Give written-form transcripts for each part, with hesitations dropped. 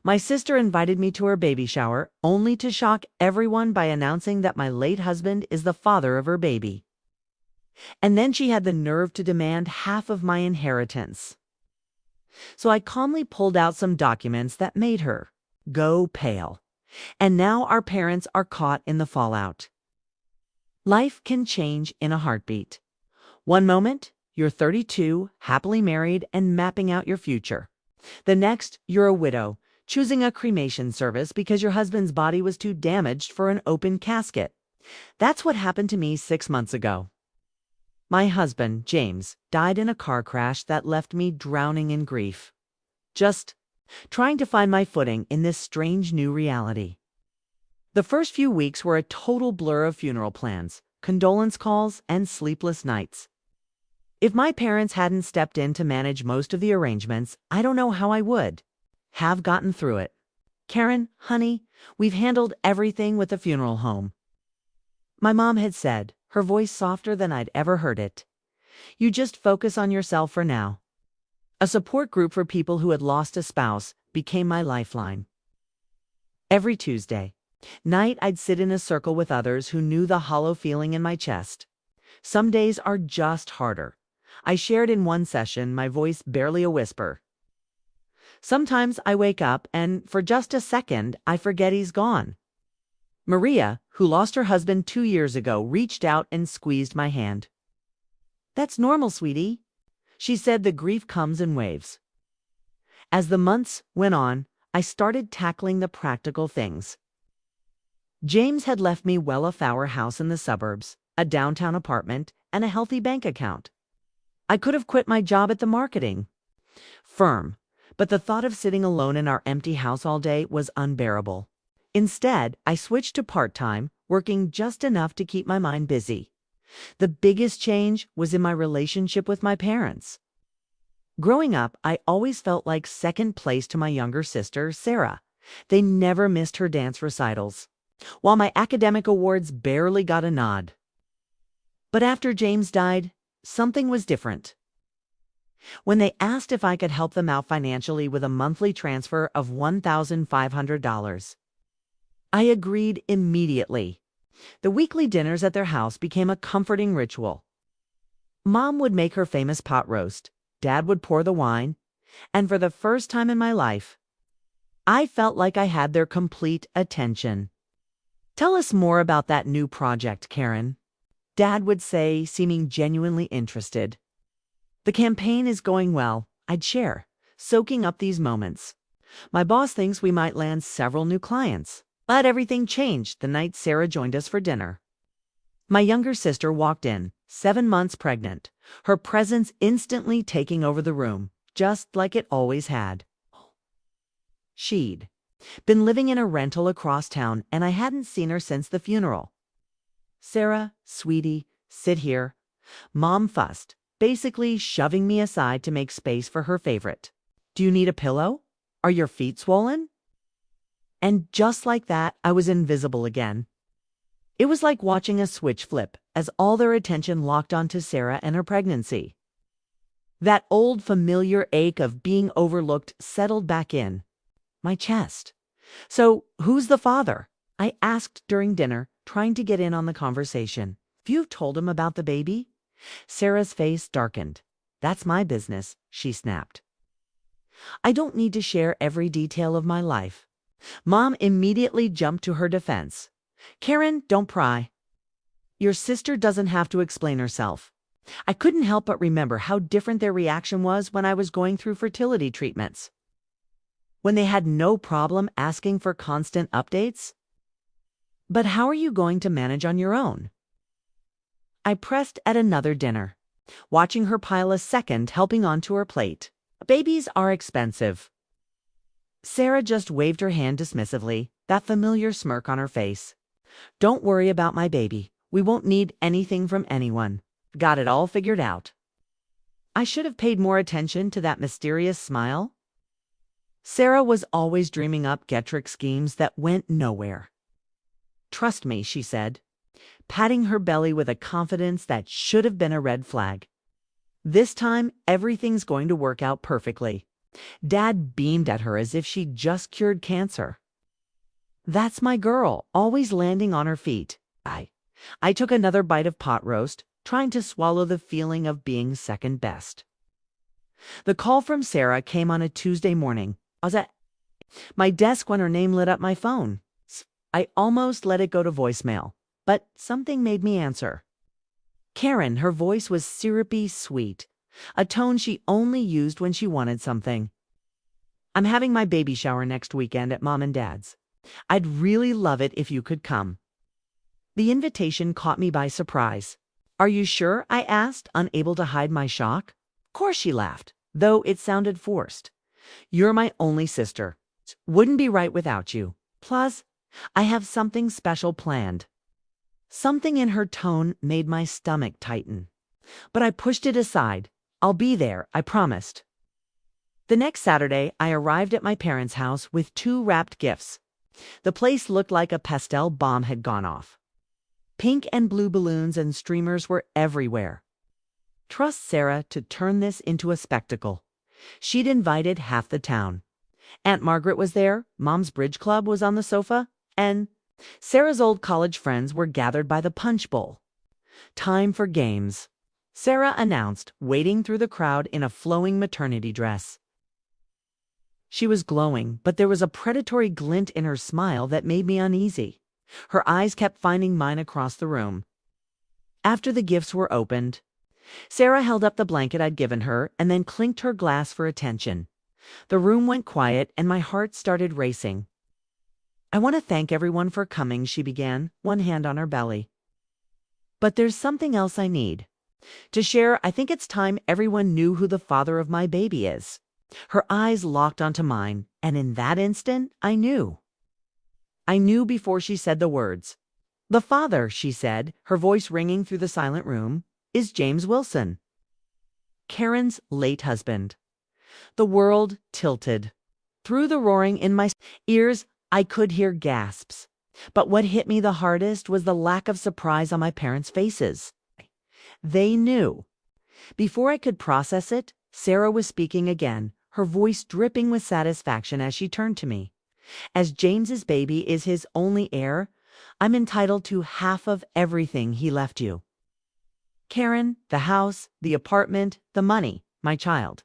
My sister invited me to her baby shower, only to shock everyone by announcing that my late husband is the father of her baby. And then she had the nerve to demand half of my inheritance. So I calmly pulled out some documents that made her go pale. And now our parents are caught in the fallout. Life can change in a heartbeat. One moment, you're 32, happily married, and mapping out your future. The next, you're a widow, choosing a cremation service because your husband's body was too damaged for an open casket. That's what happened to me 6 months ago. My husband, James, died in a car crash that left me drowning in grief. Just trying to find my footing in this strange new reality. The first few weeks were a total blur of funeral plans, condolence calls, and sleepless nights. If my parents hadn't stepped in to manage most of the arrangements, I don't know how I would have gotten through it. Karen, honey, we've handled everything with the funeral home. My mom had said, her voice softer than I'd ever heard it. You just focus on yourself for now. A support group for people who had lost a spouse became my lifeline. Every Tuesday night, I'd sit in a circle with others who knew the hollow feeling in my chest. Some days are just harder. I shared in one session, my voice barely a whisper. Sometimes I wake up and, for just a second, I forget he's gone. Maria, who lost her husband 2 years ago, reached out and squeezed my hand. That's normal, sweetie. She said the grief comes in waves. As the months went on, I started tackling the practical things. James had left me well-off our house in the suburbs, a downtown apartment, and a healthy bank account. I could have quit my job at the marketing firm, but the thought of sitting alone in our empty house all day was unbearable. Instead, I switched to part-time, working just enough to keep my mind busy. The biggest change was in my relationship with my parents. Growing up, I always felt like second place to my younger sister, Sarah. They never missed her dance recitals, while my academic awards barely got a nod. But after James died, something was different. When they asked if I could help them out financially with a monthly transfer of $1,500, I agreed immediately. The weekly dinners at their house became a comforting ritual. Mom would make her famous pot roast, Dad would pour the wine, and for the first time in my life, I felt like I had their complete attention. Tell us more about that new project, Karen, Dad would say, seeming genuinely interested. The campaign is going well, I'd share, soaking up these moments. My boss thinks we might land several new clients. But everything changed the night Sarah joined us for dinner. My younger sister walked in, 7 months pregnant, her presence instantly taking over the room, just like it always had. She'd been living in a rental across town, and I hadn't seen her since the funeral. Sarah, sweetie, sit here. Mom fussed, basically shoving me aside to make space for her favorite. Do you need a pillow? Are your feet swollen? And just like that, I was invisible again. It was like watching a switch flip as all their attention locked onto Sarah and her pregnancy. That old familiar ache of being overlooked settled back in my chest. So, who's the father? I asked during dinner, trying to get in on the conversation. Have you told him about the baby? Sarah's face darkened. That's my business, she snapped. I don't need to share every detail of my life. Mom immediately jumped to her defense. Karen, don't pry. Your sister doesn't have to explain herself. I couldn't help but remember how different their reaction was when I was going through fertility treatments. When they had no problem asking for constant updates. But how are you going to manage on your own? I pressed at another dinner, watching her pile a second helping onto her plate. Babies are expensive. Sarah just waved her hand dismissively, that familiar smirk on her face. Don't worry about my baby. We won't need anything from anyone. Got it all figured out. I should have paid more attention to that mysterious smile. Sarah was always dreaming up get-rich schemes that went nowhere. Trust me, she said, patting her belly with a confidence that should have been a red flag. This time, everything's going to work out perfectly. Dad beamed at her as if she'd just cured cancer. That's my girl, always landing on her feet. I took another bite of pot roast, trying to swallow the feeling of being second best. The call from Sarah came on a Tuesday morning. I was at my desk when her name lit up my phone. I almost let it go to voicemail, but something made me answer. Karen, her voice was syrupy sweet, a tone she only used when she wanted something. I'm having my baby shower next weekend at Mom and Dad's. I'd really love it if you could come. The invitation caught me by surprise. Are you sure? I asked, unable to hide my shock. Of course, she laughed, though it sounded forced. You're my only sister. Wouldn't be right without you. Plus, I have something special planned. Something in her tone made my stomach tighten. But I pushed it aside. I'll be there, I promised. The next Saturday, I arrived at my parents' house with 2 wrapped gifts. The place looked like a pastel bomb had gone off. Pink and blue balloons and streamers were everywhere. Trust Sarah to turn this into a spectacle. She'd invited half the town. Aunt Margaret was there, Mom's bridge club was on the sofa, and Sarah's old college friends were gathered by the punch bowl. Time for games, Sarah announced, wading through the crowd in a flowing maternity dress. She was glowing, but there was a predatory glint in her smile that made me uneasy. Her eyes kept finding mine across the room. After the gifts were opened, Sarah held up the blanket I'd given her and then clinked her glass for attention. The room went quiet and my heart started racing. I want to thank everyone for coming, she began, one hand on her belly. But there's something else I need. To share, I think it's time everyone knew who the father of my baby is. Her eyes locked onto mine, and in that instant, I knew. I knew before she said the words. The father, she said, her voice ringing through the silent room, is James Wilson, Karen's late husband. The world tilted. Through the roaring in my ears, I could hear gasps. But what hit me the hardest was the lack of surprise on my parents' faces. They knew. Before I could process it, Sarah was speaking again, her voice dripping with satisfaction as she turned to me. As James's baby is his only heir, I'm entitled to half of everything he left you. Karen, the house, the apartment, the money, my child,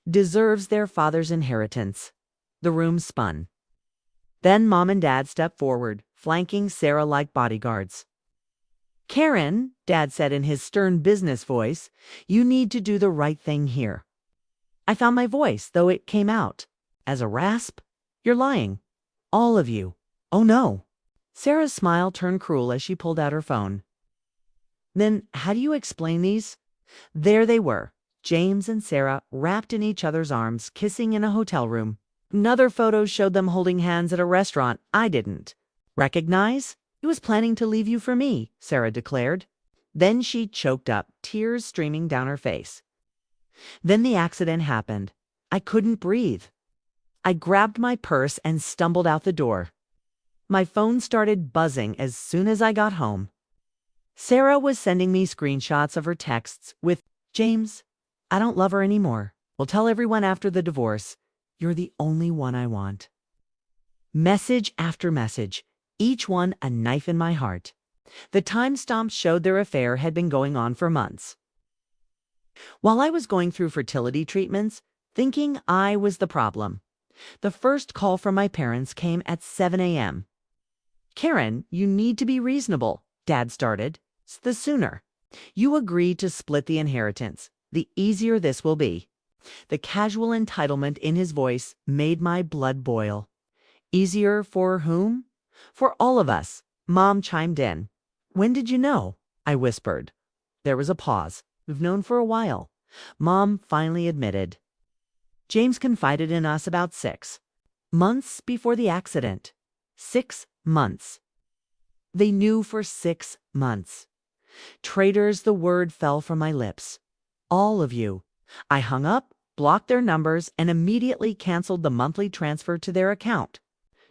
deserves their father's inheritance. The room spun. Then Mom and Dad stepped forward, flanking Sarah like bodyguards. Karen, Dad said in his stern business voice, you need to do the right thing here. I found my voice, though it came out as a rasp. You're lying. All of you. Oh no. Sarah's smile turned cruel as she pulled out her phone. Then how do you explain these? There they were, James and Sarah wrapped in each other's arms, kissing in a hotel room. Another photo showed them holding hands at a restaurant. I didn't recognize. He was planning to leave you for me, Sarah declared. Then she choked up, tears streaming down her face. Then the accident happened. I couldn't breathe. I grabbed my purse and stumbled out the door. My phone started buzzing as soon as I got home. Sarah was sending me screenshots of her texts with, James, I don't love her anymore. We'll tell everyone after the divorce. You're the only one I want. Message after message, each one a knife in my heart. The timestamps showed their affair had been going on for months. While I was going through fertility treatments, thinking I was the problem, the first call from my parents came at 7 a.m. Karen, you need to be reasonable, Dad started. The sooner you agree to split the inheritance, the easier this will be. The casual entitlement in his voice made my blood boil. Easier for whom? For all of us, Mom chimed in. When did you know? I whispered. There was a pause. We've known for a while, Mom finally admitted. James confided in us about 6 months before the accident. 6 months. They knew for 6 months. Traitors, the word fell from my lips. All of you. I hung up, blocked their numbers, and immediately canceled the monthly transfer to their account.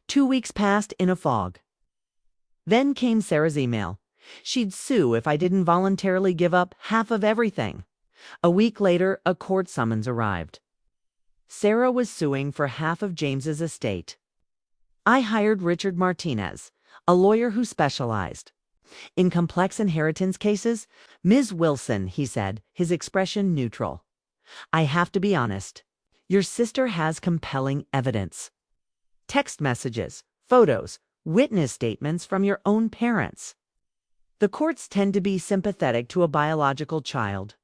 2 weeks passed in a fog. Then came Sarah's email. She'd sue if I didn't voluntarily give up half of everything. A week later, a court summons arrived. Sarah was suing for half of James's estate. I hired Richard Martinez, a lawyer who specialized in complex inheritance cases. Ms. Wilson, he said, his expression neutral. I have to be honest. Your sister has compelling evidence. Text messages, photos, witness statements from your own parents. The courts tend to be sympathetic to a biological child.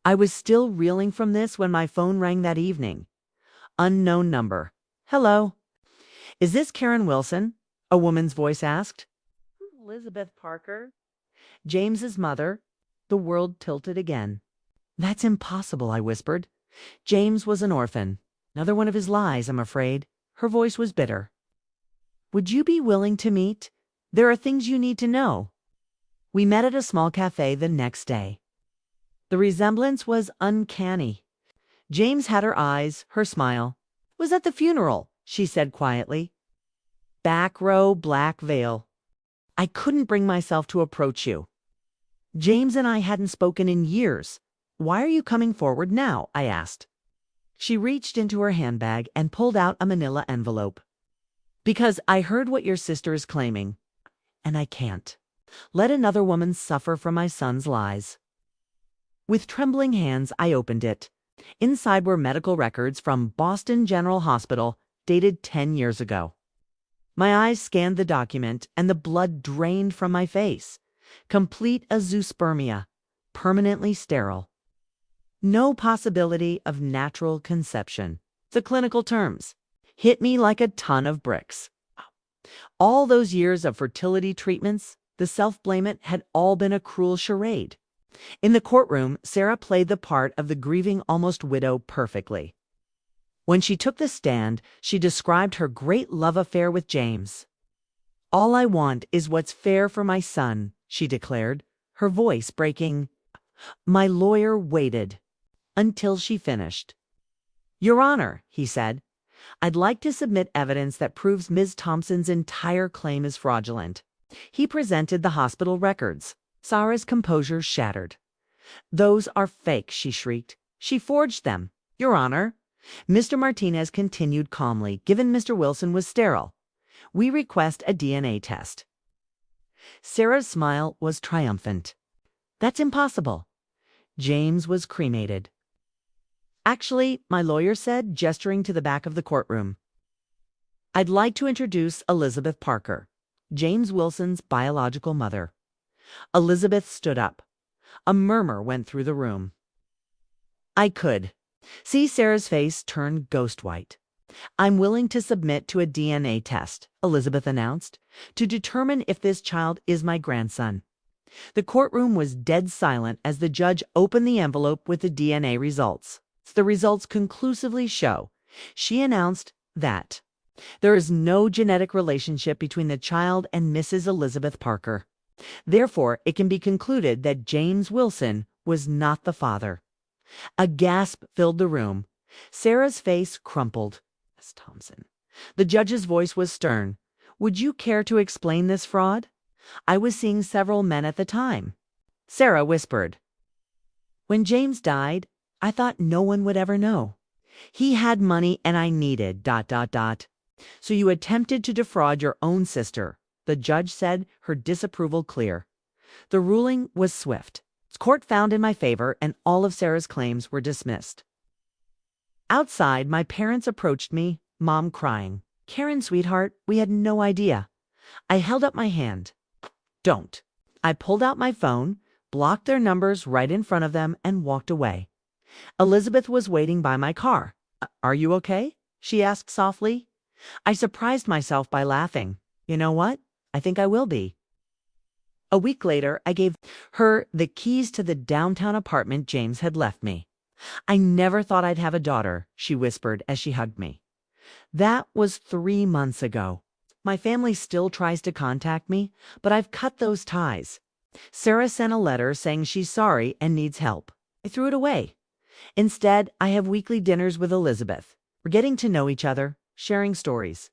I was still reeling from this when my phone rang that evening. Unknown number. Hello. Is this Karen Wilson? A woman's voice asked. Elizabeth Parker. James's mother. The world tilted again. That's impossible, I whispered. James was an orphan. Another one of his lies, I'm afraid. Her voice was bitter. Would you be willing to meet? There are things you need to know. We met at a small cafe the next day. The resemblance was uncanny. James had her eyes, her smile. Was at the funeral, she said quietly. Back row, black veil. I couldn't bring myself to approach you. James and I hadn't spoken in years. Why are you coming forward now? I asked. She reached into her handbag and pulled out a manila envelope. Because I heard what your sister is claiming, and I can't let another woman suffer from my son's lies. With trembling hands, I opened it. Inside were medical records from Boston General Hospital, dated 10 years ago. My eyes scanned the document, and the blood drained from my face. Complete azoospermia, permanently sterile. No possibility of natural conception. The clinical terms hit me like a ton of bricks. All those years of fertility treatments, the self-blame had all been a cruel charade. In the courtroom, Sarah played the part of the grieving almost widow perfectly. When she took the stand, she described her great love affair with James. All I want is what's fair for my son, she declared, her voice breaking. My lawyer waited until she finished. Your Honor, he said, I'd like to submit evidence that proves Ms. Thompson's entire claim is fraudulent. He presented the hospital records. Sarah's composure shattered. Those are fake, she shrieked. She forged them. Your Honor. Mr. Martinez continued calmly, given Mr. Wilson was sterile. We request a DNA test. Sarah's smile was triumphant. That's impossible. James was cremated. Actually, my lawyer said, gesturing to the back of the courtroom. I'd like to introduce Elizabeth Parker, James Wilson's biological mother. Elizabeth stood up. A murmur went through the room. I could see Sarah's face turn ghost white. I'm willing to submit to a DNA test, Elizabeth announced, to determine if this child is my grandson. The courtroom was dead silent as the judge opened the envelope with the DNA results. The results conclusively show, she announced, that there is no genetic relationship between the child and Mrs. Elizabeth Parker. Therefore, it can be concluded that James Wilson was not the father. A gasp filled the room. Sarah's face crumpled. Miss Thompson. The judge's voice was stern. Would you care to explain this fraud? I was seeing several men at the time. Sarah whispered. When James died, I thought no one would ever know. He had money and I needed ... So you attempted to defraud your own sister, the judge said, her disapproval clear. The ruling was swift. Court found in my favor, and all of Sarah's claims were dismissed. Outside, my parents approached me, Mom crying. Karen, sweetheart, we had no idea. I held up my hand. Don't. I pulled out my phone, blocked their numbers right in front of them, and walked away. Elizabeth was waiting by my car. Are you okay? She asked softly. I surprised myself by laughing. You know what? I think I will be. A week later, I gave her the keys to the downtown apartment James had left me. I never thought I'd have a daughter, she whispered as she hugged me. That was 3 months ago. My family still tries to contact me, but I've cut those ties. Sarah sent a letter saying she's sorry and needs help. I threw it away. Instead, I have weekly dinners with Elizabeth. We're getting to know each other, sharing stories.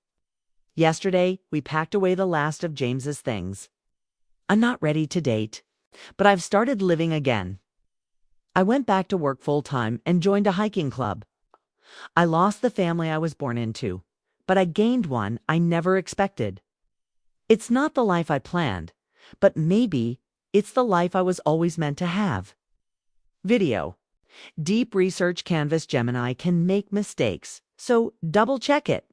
Yesterday, we packed away the last of James's things. I'm not ready to date, but I've started living again. I went back to work full-time and joined a hiking club. I lost the family I was born into, but I gained one I never expected. It's not the life I planned, but maybe it's the life I was always meant to have. Video. Deep Research Canvas Gemini can make mistakes, so double check it.